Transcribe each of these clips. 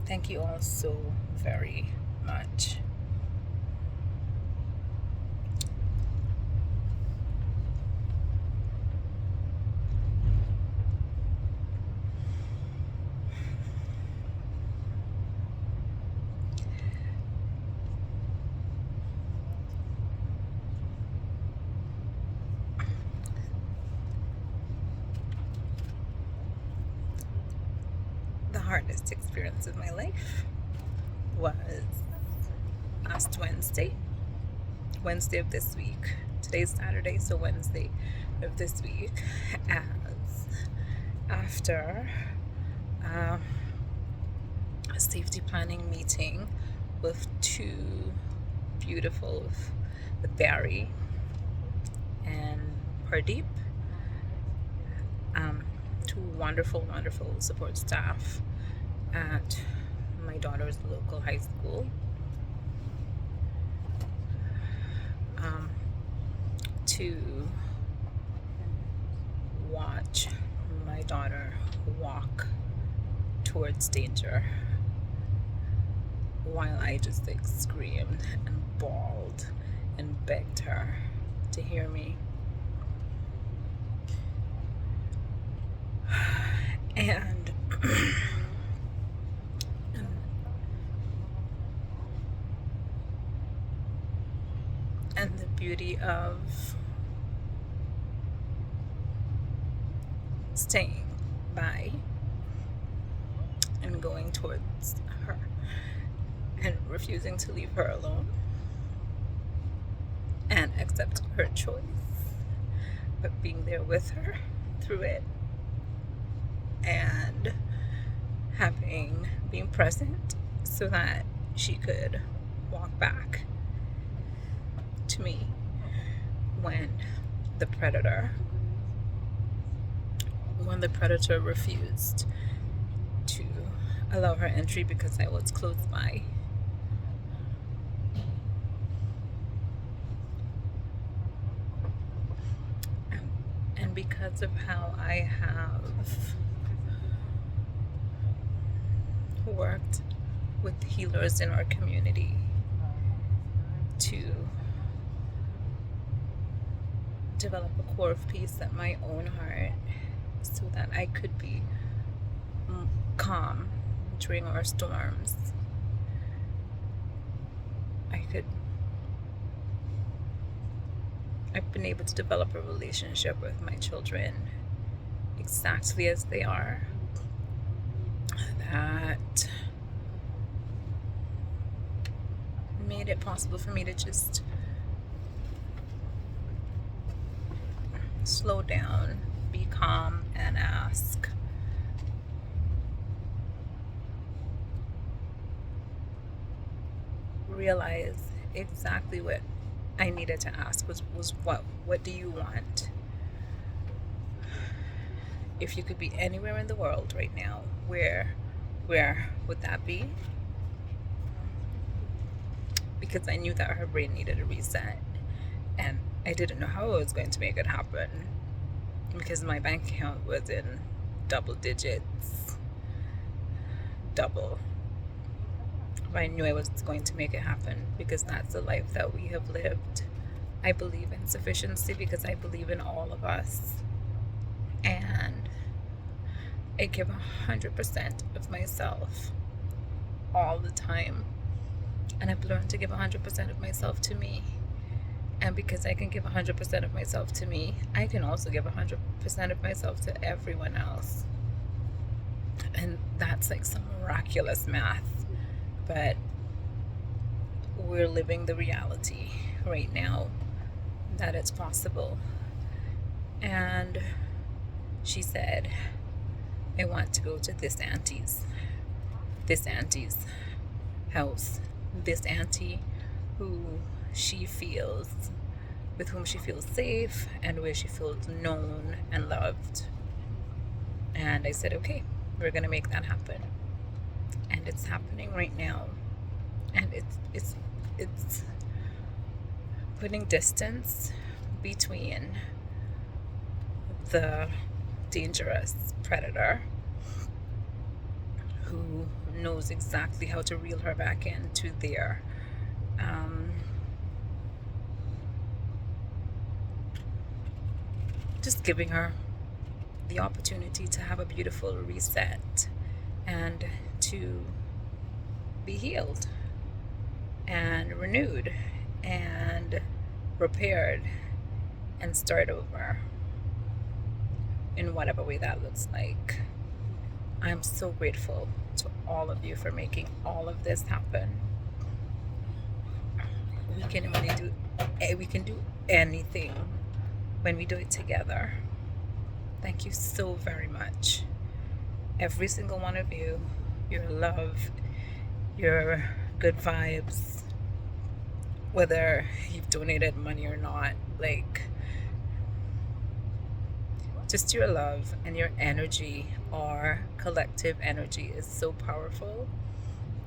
Thank you all so very much. The hardest experience of my life was last Wednesday of this week. Today's Saturday, so Wednesday of this week, as after a safety planning meeting with two beautiful, with Barry and Pardeep, two wonderful support staff at my daughter's local high school. To watch my daughter walk towards danger while I just screamed and bawled and begged her to hear me. And and the beauty of staying by and going towards her and refusing to leave her alone and accepting her choice, but being there with her through it and being present so that she could walk back to me when the predator refused to allow her entry because I was close by. And because of how I have worked with healers in our community to develop a core of peace at my own heart so that I could be calm during our storms. I've been able to develop a relationship with my children exactly as they are, that made it possible for me to just slow down, be calm, and ask. Realize exactly what I needed to ask was what do you want? If you could be anywhere in the world right now, where would that be? Because I knew that her brain needed a reset, and I didn't know how I was going to make it happen because my bank account was in double digits, double. But I knew I was going to make it happen because that's the life that we have lived. I believe in sufficiency because I believe in all of us, and I give 100% of myself all the time, and I've learned to give 100% of myself to me. And because I can give 100% of myself to me, I can also give 100% of myself to everyone else. And that's like some miraculous math. But we're living the reality right now that it's possible. And she said, I want to go to this auntie's house, this auntie with whom she feels safe and where she feels known and loved. And I said, okay, we're gonna make that happen. And it's happening right now. And it's putting distance between the dangerous predator who knows exactly how to reel her back into there. Um, just giving her the opportunity to have a beautiful reset and to be healed and renewed and repaired and start over in whatever way that looks like. I'm so grateful to all of you for making all of this happen. We can do anything when we do it together. Thank you so very much. Every single one of you, your love, your good vibes, whether you've donated money or not, like, just your love and your energy, our collective energy, is so powerful.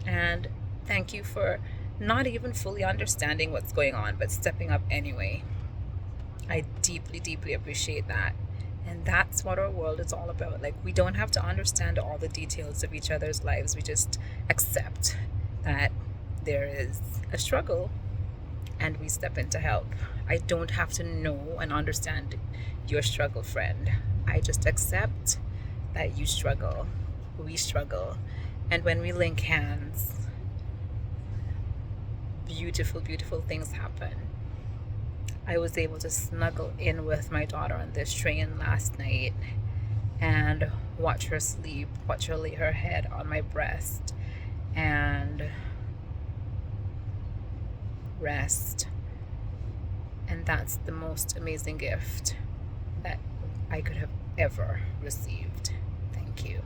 And thank you for not even fully understanding what's going on, but stepping up anyway. I deeply, deeply appreciate that. And that's what our world is all about. Like, we don't have to understand all the details of each other's lives. We just accept that there is a struggle and we step in to help. I don't have to know and understand your struggle, friend. I just accept that you struggle, we struggle. And when we link hands, beautiful, beautiful things happen. I was able to snuggle in with my daughter on this train last night and watch her sleep, watch her lay her head on my breast and rest. And that's the most amazing gift that I could have ever received. Thank you.